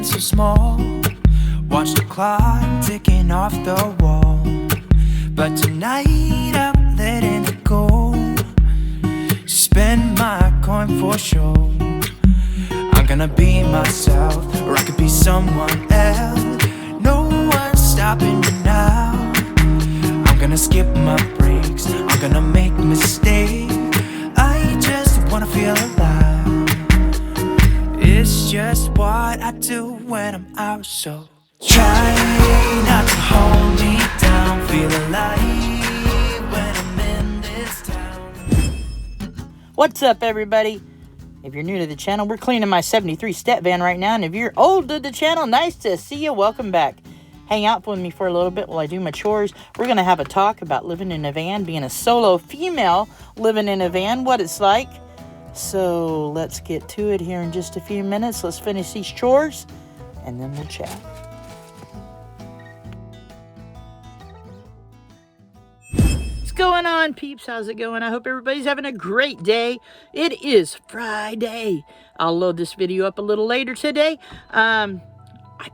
feeling so small. Watch the clock ticking off the wall. But tonight I'm letting it go. Spend my coin for sure. I'm gonna be myself, or I could be someone else. No one's stopping me now. I'm gonna skip my breaks, I'm gonna make mistakes. I just wanna feel alive. It's just what I do when I'm out, so try not to hold me down. Feel alive when I'm in this town. What's up, everybody? If you're new to the channel, we're cleaning my 73 step van right now. And if you're old to the channel, nice to see you. Welcome back. Hang out with me for a little bit while I do my chores. We're going to have a talk about living in a van, being a solo female living in a van, what it's like. So let's get to it here in just a few minutes. Let's finish these chores, and then we'll chat. What's going on, peeps? How's it going? I hope everybody's having a great day. It is Friday. I'll load this video up a little later today. I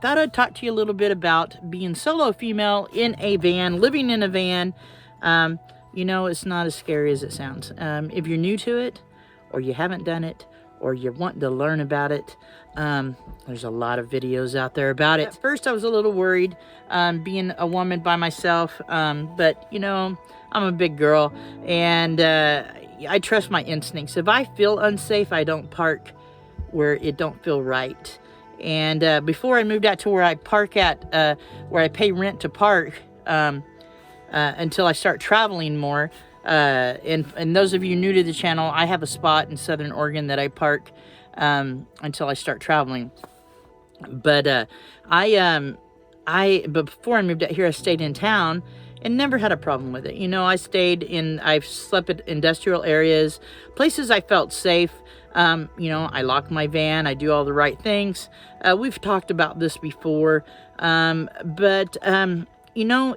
thought I'd talk to you a little bit about being solo female in a van, living in a van. You know, it's not as scary as it sounds. If you're new to it, or you haven't done it, or you're wanting to learn about it, there's a lot of videos out there about it. At first, I was a little worried, being a woman by myself, but, you know, I'm a big girl, and I trust my instincts. If I feel unsafe, I don't park where it don't feel right. And before I moved out to where I park at, where I pay rent to park, until I start traveling more, and those of you new to the channel, I have a spot in Southern Oregon that I park until I start traveling. But but before I moved out here, I stayed in town and never had a problem with it. You know, I've slept at industrial areas, places I felt safe. You know, I lock my van, I do all the right things. We've talked about this before, but you know,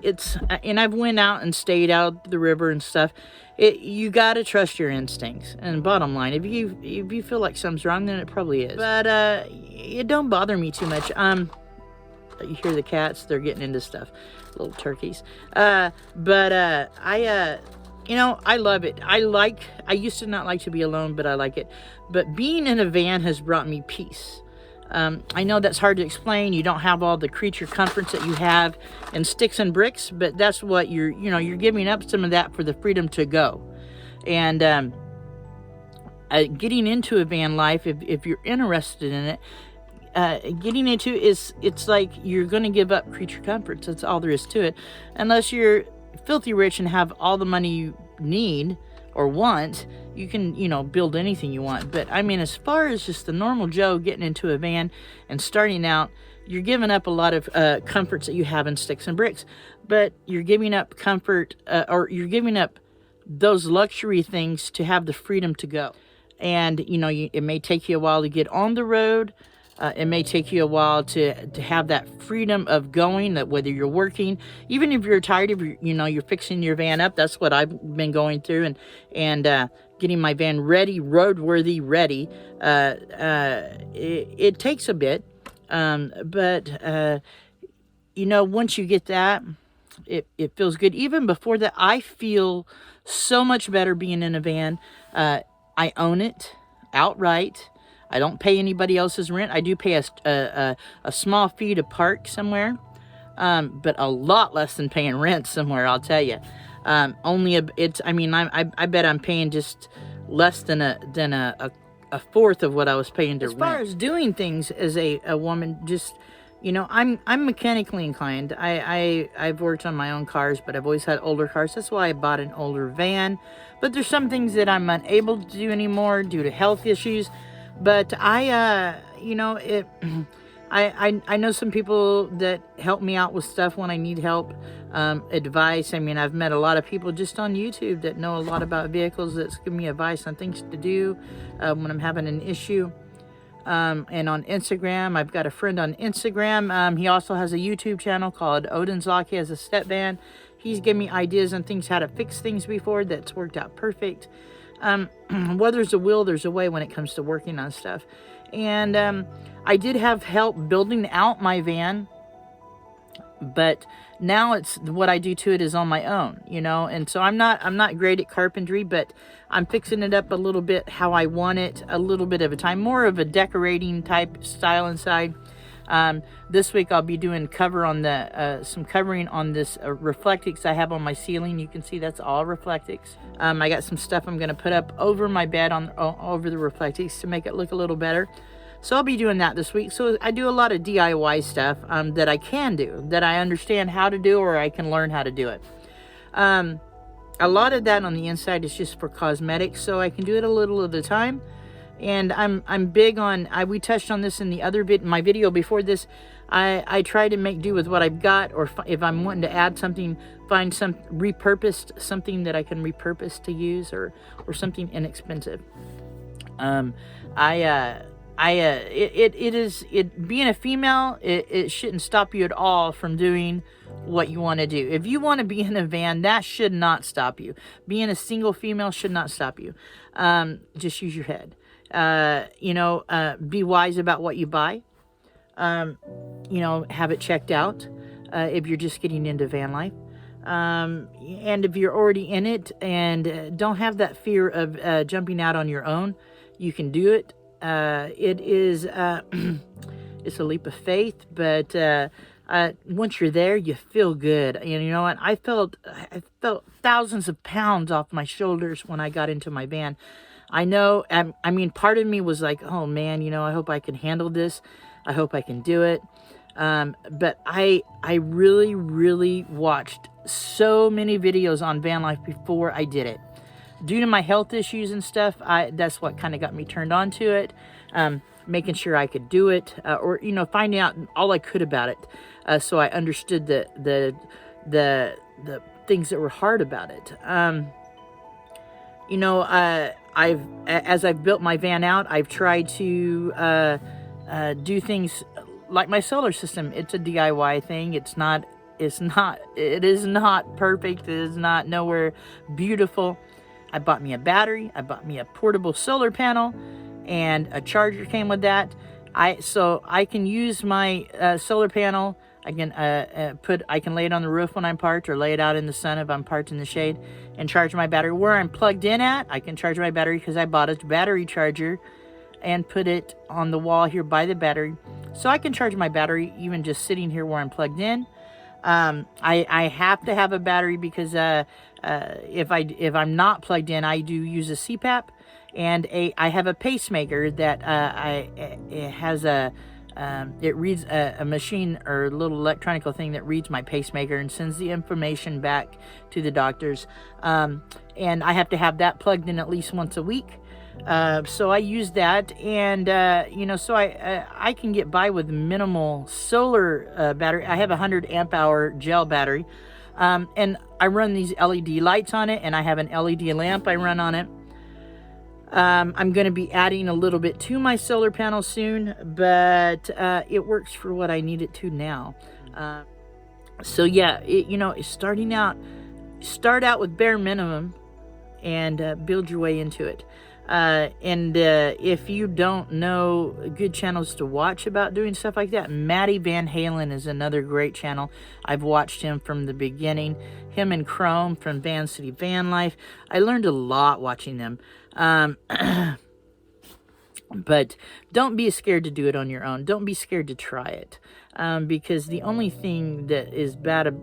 and I've went out and stayed out the river and stuff. You got to trust your instincts. And bottom line, if you feel like something's wrong, then it probably is. But it don't bother me too much. You hear the cats, they're getting into stuff, little turkeys. You know, I love it. I used to not like to be alone, but I like it. But being in a van has brought me peace. I know that's hard to explain. You don't have all the creature comforts that you have in sticks and bricks, but that's what you're giving up some of that for the freedom to go. And getting into a van life, if you're interested in it, getting into it's like you're going to give up creature comforts. That's all there is to it. Unless you're filthy rich and have all the money you need or want, you can, you know, build anything you want. But I mean, as far as just the normal Joe getting into a van and starting out, you're giving up a lot of comforts that you have in sticks and bricks, but you're giving up comfort, or you're giving up those luxury things to have the freedom to go. And, you know, it may take you a while to get on the road. It may take you a while to have that freedom of going, that whether you're working, even if you're tired, if you're fixing your van up. That's what I've been going through, and getting my van ready, roadworthy ready. It takes a bit, but you know, once you get that, it feels good. Even before that, I feel so much better being in a van. I own it outright. I don't pay anybody else's rent. I do pay a small fee to park somewhere, but a lot less than paying rent somewhere, I'll tell you. I bet I'm paying just less than a fourth of what I was paying to rent. As far as doing things as a woman, just, you know, I'm mechanically inclined. I've worked on my own cars, but I've always had older cars. That's why I bought an older van. But there's some things that I'm unable to do anymore due to health issues. But I know some people that help me out with stuff when I need help, advice. I mean, I've met a lot of people just on YouTube that know a lot about vehicles that's giving me advice on things to do when I'm having an issue. And on Instagram, I've got a friend on Instagram. He also has a YouTube channel called Odin's Lock. He has a step van. He's given me ideas on things, how to fix things before that's worked out perfect. Where there's a will, there's a way when it comes to working on stuff. And I did have help building out my van, but now it's what I do to it is on my own, you know. And so I'm not great at carpentry, but I'm fixing it up a little bit how I want it, a little bit of a time, more of a decorating type style inside. This week I'll be doing cover on the some covering on this Reflectix I have on my ceiling. You can see that's all Reflectix. I got some stuff I'm going to put up over my bed on over the Reflectix to make it look a little better. So I'll be doing that this week. So I do a lot of DIY stuff that I can do, that I understand how to do, or I can learn how to do it. A lot of that on the inside is just for cosmetics, so I can do it a little at a time. And I'm big on, we touched on this in the other my video before this. I try to make do with what I've got, or if I'm wanting to add something, find some repurposed, something that I can repurpose to use, or something inexpensive. Being a female, it shouldn't stop you at all from doing what you want to do. If you want to be in a van, that should not stop you. Being a single female should not stop you. Just use your head. Be wise about what you buy. Have it checked out if you're just getting into van life. And if you're already in it and don't have that fear of jumping out on your own, you can do it. It is it's a leap of faith, but once you're there, you feel good. And you know what? I felt thousands of pounds off my shoulders when I got into my van. I know, part of me was like, oh man, I hope I can handle this. I hope I can do it. But I really, really watched so many videos on van life before I did it. Due to my health issues and stuff, that's what kind of got me turned on to it. Making sure I could do it, or finding out all I could about it, so I understood the things that were hard about it. As I've built my van out, I've tried to do things like my solar system. It's a DIY thing. It is not perfect. It is not nowhere beautiful. I bought me a battery. I bought me a portable solar panel, and a charger came with that. So I can use my solar panel. I can lay it on the roof when I'm parked, or lay it out in the sun if I'm parked in the shade, and charge my battery. Where I'm plugged in at, I can charge my battery because I bought a battery charger and put it on the wall here by the battery. So I can charge my battery even just sitting here where I'm plugged in. I have to have a battery because if I'm not plugged in, I do use a CPAP, and I have a pacemaker that it reads a machine or a little electronical thing that reads my pacemaker and sends the information back to the doctors. And I have to have that plugged in at least once a week. So I use that, and so I can get by with minimal solar battery. I have a 100 amp hour gel battery, and I run these LED lights on it, and I have an LED lamp I run on it. I'm going to be adding a little bit to my solar panel soon, but it works for what I need it to now. So yeah, start out with bare minimum and build your way into it. And if you don't know good channels to watch about doing stuff like that, Matty Van Halen is another great channel. I've watched him from the beginning. Him and Chrome from Van City Van Life. I learned a lot watching them. But don't be scared to do it on your own. Don't be scared to try it. Because the only thing that is bad,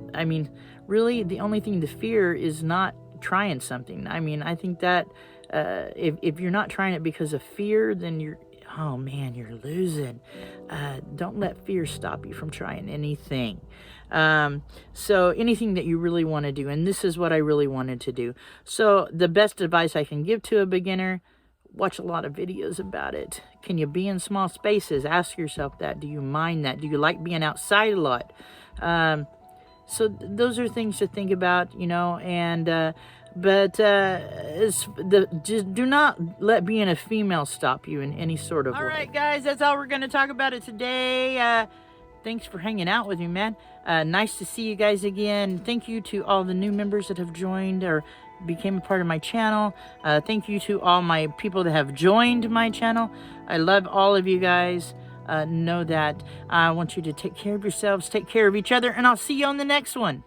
really the only thing to fear is not trying something. I think that if you're not trying it because of fear, then you're losing. Don't let fear stop you from trying anything. So anything that you really want to do, and this is what I really wanted to do. So the best advice I can give to a beginner: watch a lot of videos about it. Can you be in small spaces? Ask yourself that. Do you mind that? Do you like being outside a lot? So those are things to think about, and just do not let being a female stop you in any sort of way. All right, guys, that's all we're going to talk about it today. Thanks for hanging out with me, man. Nice to see you guys again. Thank you to all the new members that have joined, or became a part of my channel. Thank you to all my people that have joined my channel. I love all of you guys. Know that I want you to take care of yourselves, take care of each other, and I'll see you on the next one.